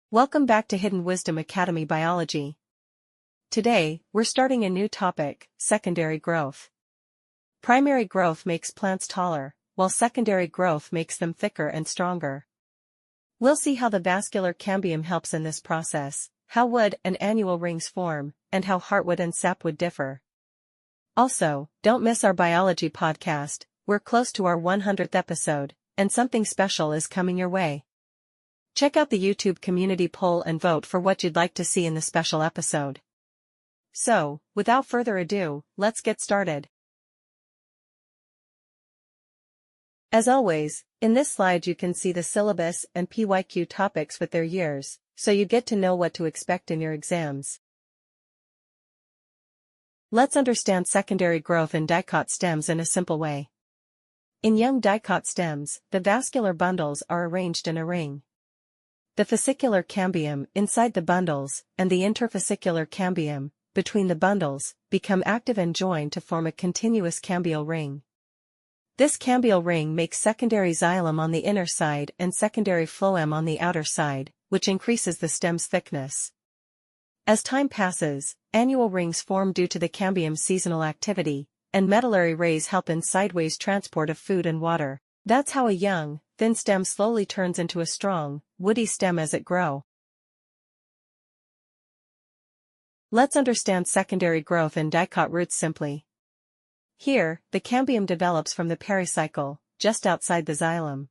Welcome back to Hidden Wisdom Academy Biology. Today, we're starting a new topic, secondary growth. Primary growth makes plants taller, while secondary growth makes them thicker and stronger. We'll see how the vascular cambium helps in this process, how wood and annual rings form, and how heartwood and sapwood differ. Also, don't miss our biology podcast. We're close to our 100th episode, and something special is coming your way. Check out the YouTube community poll and vote for what you'd like to see in the special episode. So, without further ado, let's get started. As always, in this slide you can see the syllabus and PYQ topics with their years, so you get to know what to expect in your exams. Let's understand secondary growth in dicot stems in a simple way. In young dicot stems, the vascular bundles are arranged in a ring. The fascicular cambium inside the bundles and the interfascicular cambium between the bundles become active and join to form a continuous cambial ring. This cambial ring makes secondary xylem on the inner side and secondary phloem on the outer side, which increases the stem's thickness. As time passes, annual rings form due to the cambium's seasonal activity, and medullary rays help in sideways transport of food and water. That's how a young, thin stem slowly turns into a strong, woody stem as it grows. Let's understand secondary growth in dicot roots simply. Here, the cambium develops from the pericycle, just outside the xylem.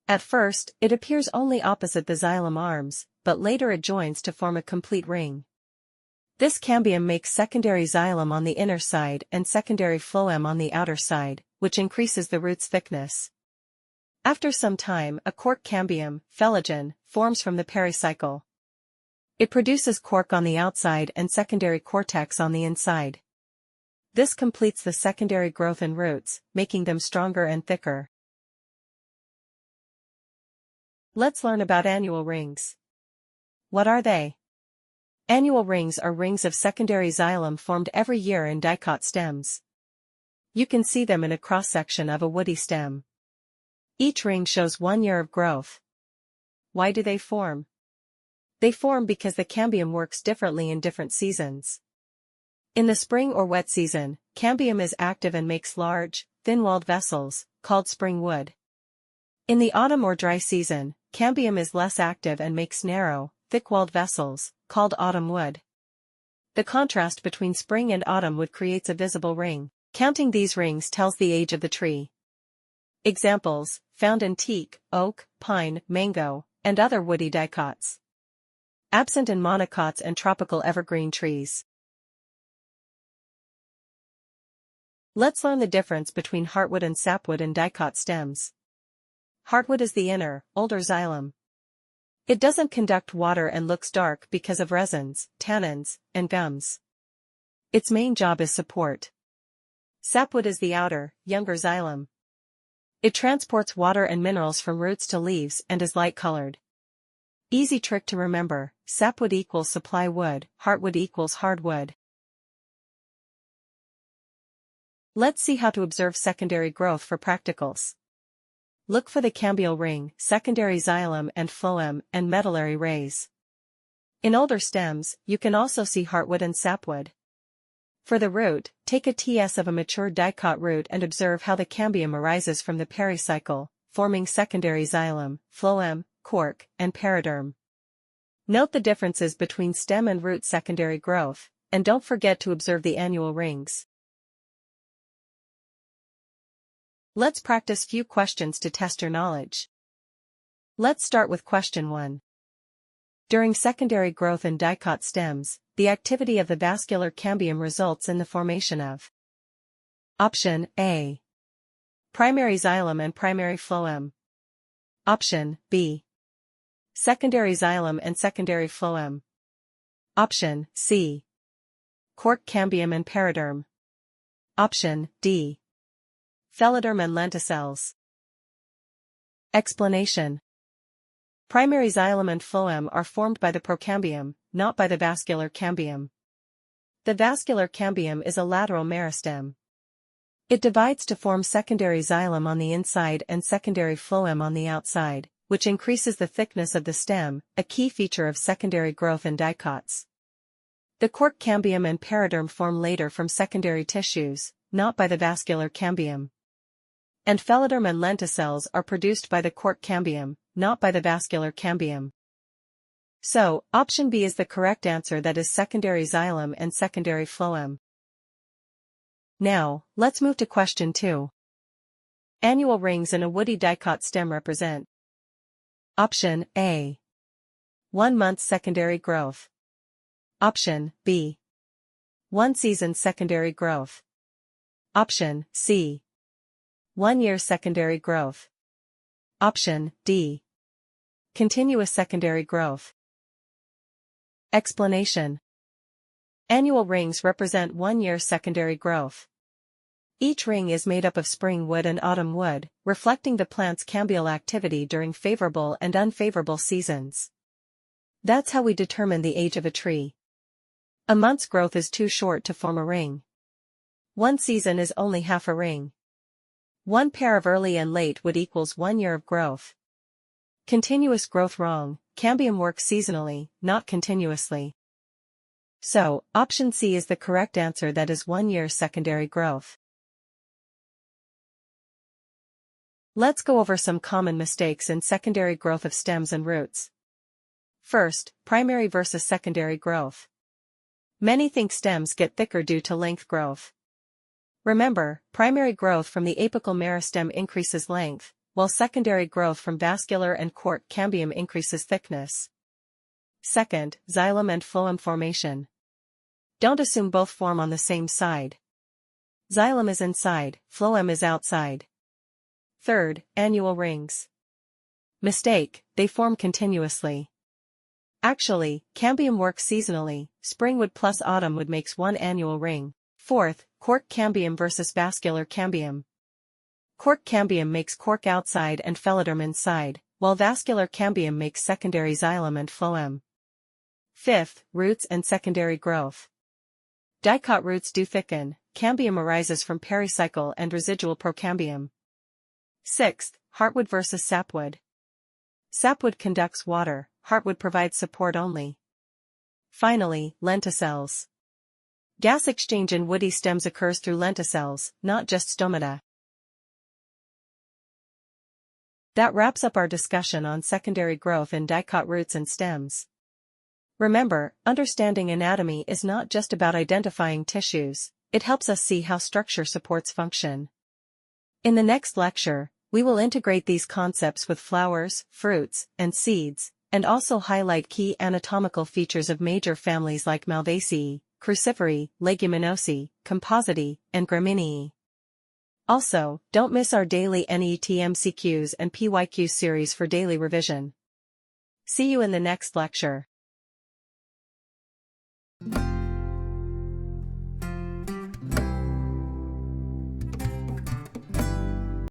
At first, it appears only opposite the xylem arms, but later it joins to form a complete ring. This cambium makes secondary xylem on the inner side and secondary phloem on the outer side, which increases the root's thickness. After some time, a cork cambium, phloem, forms from the pericycle. It produces cork on the outside and secondary cortex on the inside. This completes the secondary growth in roots, making them stronger and thicker. Let's learn about annual rings. What are they? Annual rings are rings of secondary xylem formed every year in dicot stems. You can see them in a cross-section of a woody stem. Each ring shows 1 year of growth. Why do they form? They form because the cambium works differently in different seasons. In the spring or wet season, cambium is active and makes large, thin-walled vessels, called spring wood. In the autumn or dry season, cambium is less active and makes narrow, thick-walled vessels, called autumn wood. The contrast between spring and autumn wood creates a visible ring. Counting these rings tells the age of the tree. Examples, found in teak, oak, pine, mango, and other woody dicots. Absent in monocots and tropical evergreen trees. Let's learn the difference between heartwood and sapwood in dicot stems. Heartwood is the inner, older xylem. It doesn't conduct water and looks dark because of resins, tannins, and gums. Its main job is support. Sapwood is the outer, younger xylem. It transports water and minerals from roots to leaves and is light-colored. Easy trick to remember, sapwood equals supply wood, heartwood equals hardwood. Let's see how to observe secondary growth for practicals. Look for the cambial ring, secondary xylem and phloem, and medullary rays. In older stems, you can also see heartwood and sapwood. For the root, take a TS of a mature dicot root and observe how the cambium arises from the pericycle, forming secondary xylem, phloem, cork, and periderm. Note the differences between stem and root secondary growth, and don't forget to observe the annual rings. Let's practice few questions to test your knowledge. Let's start with question 1. During secondary growth in dicot stems, the activity of the vascular cambium results in the formation of Option A. Primary xylem and primary phloem. Option B. Secondary xylem and secondary phloem. Option C. Cork cambium and periderm. Option D. Phloem and lenticels. Explanation. Primary xylem and phloem are formed by the procambium, not by the vascular cambium. The vascular cambium is a lateral meristem. It divides to form secondary xylem on the inside and secondary phloem on the outside, which increases the thickness of the stem, a key feature of secondary growth in dicots. The cork cambium and periderm form later from secondary tissues, not by the vascular cambium. And phloem and lenticels are produced by the cork cambium, not by the vascular cambium. So, option B is the correct answer, that is secondary xylem and secondary phloem. Now, let's move to question 2. Annual rings in a woody dicot stem represent. Option A. 1 month secondary growth. Option B. 1 season secondary growth. Option C. 1 year secondary growth. Option D. Continuous secondary growth. Explanation. Annual rings represent 1 year secondary growth. Each ring is made up of spring wood and autumn wood, reflecting the plant's cambial activity during favorable and unfavorable seasons. That's how we determine the age of a tree. A month's growth is too short to form a ring. 1 season is only half a ring. 1 pair of early and late wood equals 1 year of growth. Continuous growth wrong, cambium works seasonally, not continuously. So, option C is the correct answer, that is 1 year secondary growth. Let's go over some common mistakes in secondary growth of stems and roots. First, primary versus secondary growth. Many think stems get thicker due to length growth. Remember, primary growth from the apical meristem increases length, while secondary growth from vascular and cork cambium increases thickness. Second, xylem and phloem formation. Don't assume both form on the same side. Xylem is inside, phloem is outside. Third, annual rings. Mistake, they form continuously. Actually, cambium works seasonally, springwood plus autumnwood makes 1 annual ring. Fourth, cork cambium versus vascular cambium. Cork cambium makes cork outside and phloem inside, while vascular cambium makes secondary xylem and phloem. Fifth, roots and secondary growth. Dicot roots do thicken, cambium arises from pericycle and residual procambium. Sixth, heartwood versus sapwood. Sapwood conducts water, heartwood provides support only. Finally, lenticels. Gas exchange in woody stems occurs through lenticels, not just stomata. That wraps up our discussion on secondary growth in dicot roots and stems. Remember, understanding anatomy is not just about identifying tissues, it helps us see how structure supports function. In the next lecture, we will integrate these concepts with flowers, fruits, and seeds, and also highlight key anatomical features of major families like Malvaceae, Cruciferae, Leguminosae, Compositae, and Gramineae. Also, don't miss our daily NEET MCQs and PYQ series for daily revision. See you in the next lecture.